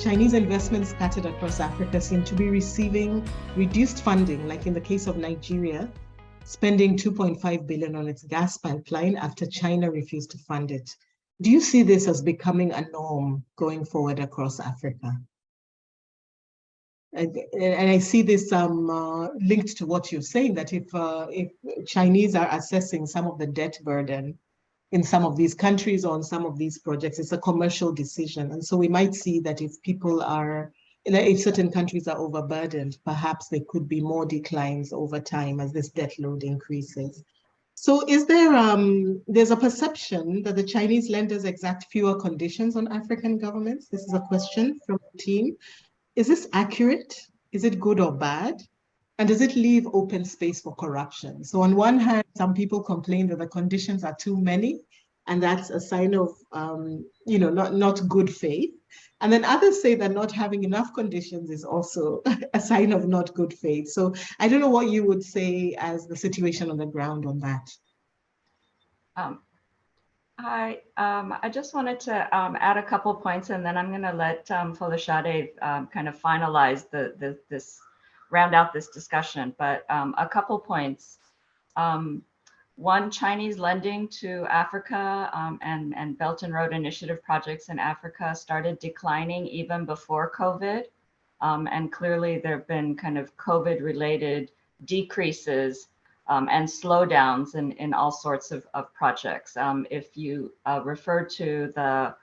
Chinese investments scattered across Africa seem to be receiving reduced funding, like in the case of Nigeria, spending 2.5 billion on its gas pipeline after China refused to fund it. Do you see this as becoming a norm going forward across Africa? And I see this linked to what you're saying, that if Chinese are assessing some of the debt burden in some of these countries or on some of these projects, it's a commercial decision. And so we might see that if people are, if certain countries are overburdened, perhaps there could be more declines over time as this debt load increases. So is there, there's a perception that the Chinese lenders exact fewer conditions on African governments? This is a question from the team. Is this accurate? Is it good or bad? And does it leave open space for corruption? So on one hand, some people complain that the conditions are too many, and that's a sign of, not good faith. And then others say that not having enough conditions is also a sign of not good faith. So I don't know what you would say as the situation on the ground on that. I just wanted to add a couple points, and then I'm going to let Folashade kind of finalize this, round out this discussion. But a couple points. One, Chinese lending to Africa and Belt and Road Initiative projects in Africa started declining even before COVID. And clearly there have been kind of COVID-related decreases and slowdowns in all sorts of projects. If you refer to the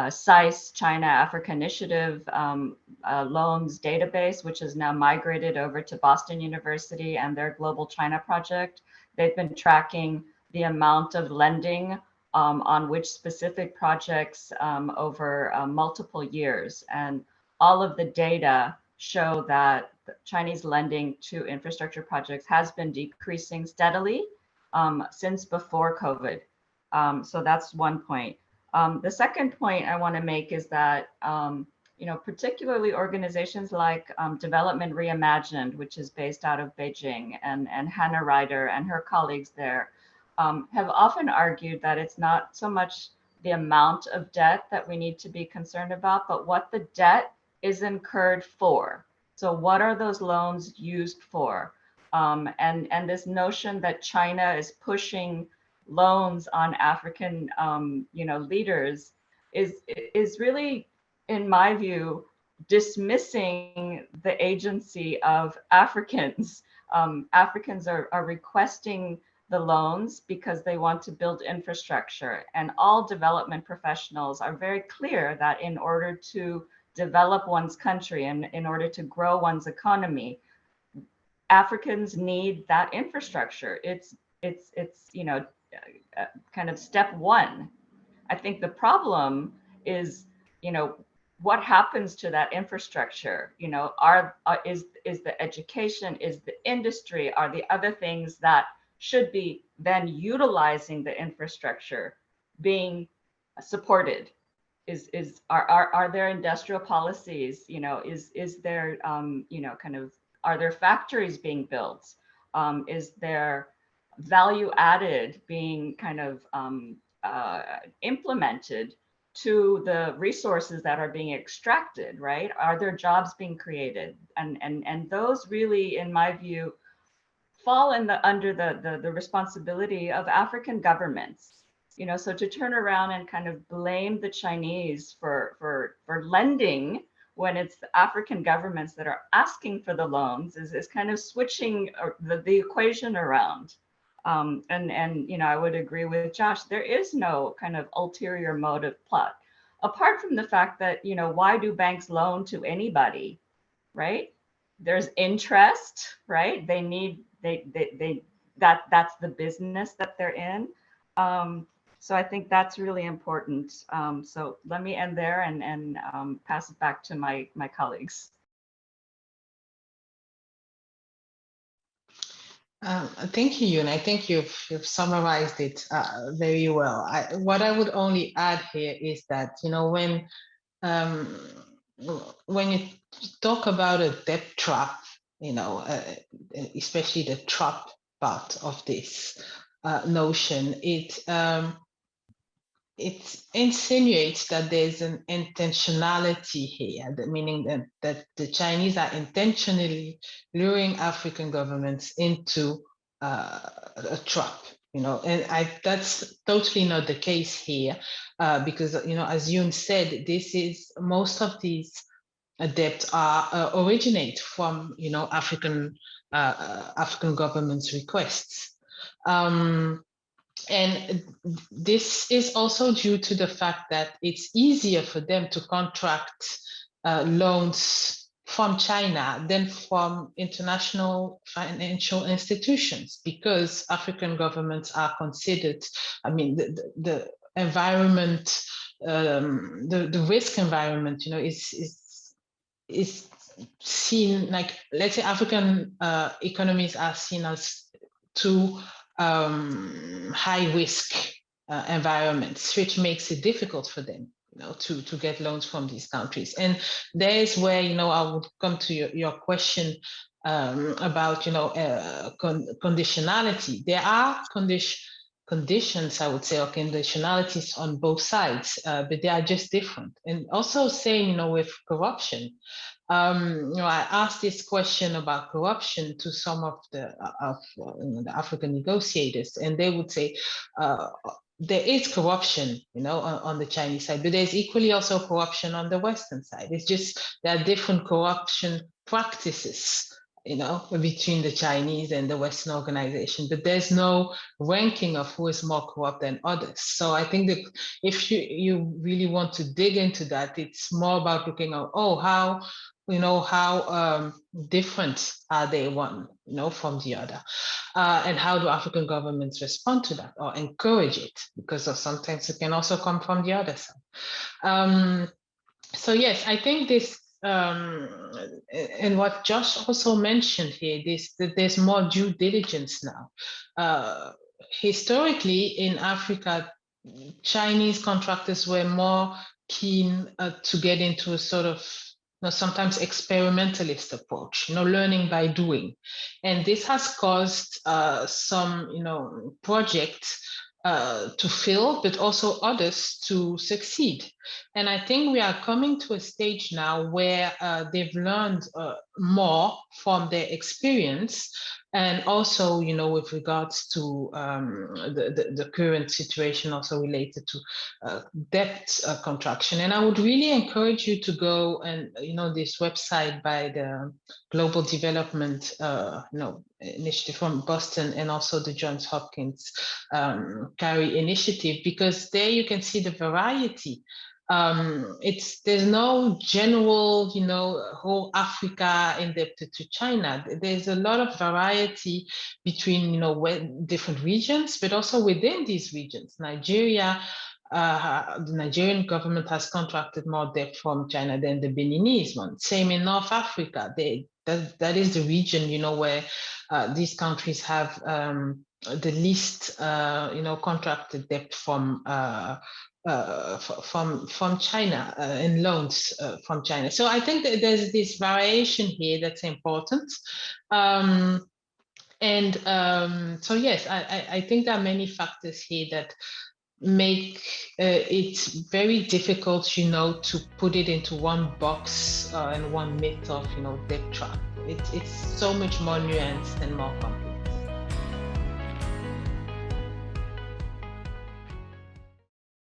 SAIS China Africa Initiative loans database, which is now migrated over to Boston University and their Global China project, they've been tracking the amount of lending on which specific projects over multiple years. And all of the data show that Chinese lending to infrastructure projects has been decreasing steadily since before COVID. So that's one point. The second point I want to make is that, particularly organizations like Development Reimagined, which is based out of Beijing, and Hannah Ryder and her colleagues there have often argued that it's not so much the amount of debt that we need to be concerned about, but what the debt is incurred for. So what are those loans used for? And this notion that China is pushing loans on African, leaders is really, in my view, dismissing the agency of Africans. Africans are requesting the loans because they want to build infrastructure, and all development professionals are very clear that in order to develop one's country and in order to grow one's economy, Africans need that infrastructure. It's kind of step one. I think the problem is, what happens to that infrastructure? Is the education, is the industry, are the other things that should be then utilizing the infrastructure being supported? Are there industrial policies? Is there are there factories being built? Is there value added being kind of implemented to the resources that are being extracted, right? Are there jobs being created? And those really, in my view, fall under the responsibility of African governments. So to turn around and kind of blame the Chinese for lending when it's the African governments that are asking for the loans is kind of switching the equation around. And I would agree with Josh, there is no kind of ulterior motive plot, apart from the fact that, why do banks loan to anybody, right? There's interest, right? That's the business that they're in. So I think that's really important. So let me end there and pass it back to my colleagues. Thank you, Yoon. I think you've summarized it very well. What I would only add here is that, when you talk about a debt trap, especially the trap part of this notion, it insinuates that there's an intentionality here, meaning that the Chinese are intentionally luring African governments into a trap, and that's totally not the case here, because, as Yoon said, most of these debts originate from, African governments' requests. And this is also due to the fact that it's easier for them to contract loans from China than from international financial institutions, because African governments are considered, the environment, the risk environment, is seen, like, let's say African economies are seen as too high risk environments, which makes it difficult for them, to get loans from these countries. And there's where, I would come to your question about, conditionality. There are conditions, I would say, or conditionalities on both sides, but they are just different. And also same, with corruption. I asked this question about corruption to some of the African negotiators, and they would say there is corruption, on the Chinese side, but there's equally also corruption on the Western side. It's just there are different corruption practices, between the Chinese and the Western organization, but there's no ranking of who is more corrupt than others. So I think that if you really want to dig into that, it's more about looking at, how different are they one, from the other, and how do African governments respond to that or encourage it? Because sometimes it can also come from the other side. So yes, I think this, and what Josh also mentioned here, that there's more due diligence now. Historically, in Africa, Chinese contractors were more keen to get into a sort of sometimes experimentalist approach, learning by doing. And this has caused some, projects to fail, but also others to succeed. And I think we are coming to a stage now where they've learned more from their experience, and also, with regards to the current situation, also related to debt contraction. And I would really encourage you to go and, this website by the Global Development Initiative from Boston, and also the Johns Hopkins Carey Initiative, because there you can see the variety. There's no general, whole Africa indebted to China. There's a lot of variety between, different regions, but also within these regions. Nigeria, the Nigerian government has contracted more debt from China than the Beninese one. Same in North Africa. That is the region, where these countries have the least, contracted debt from China, in loans from China. So I think that there's this variation here that's important. So yes, I think there are many factors here that make it very difficult, to put it into one box and one myth of, debt trap. It's so much more nuanced and more complex.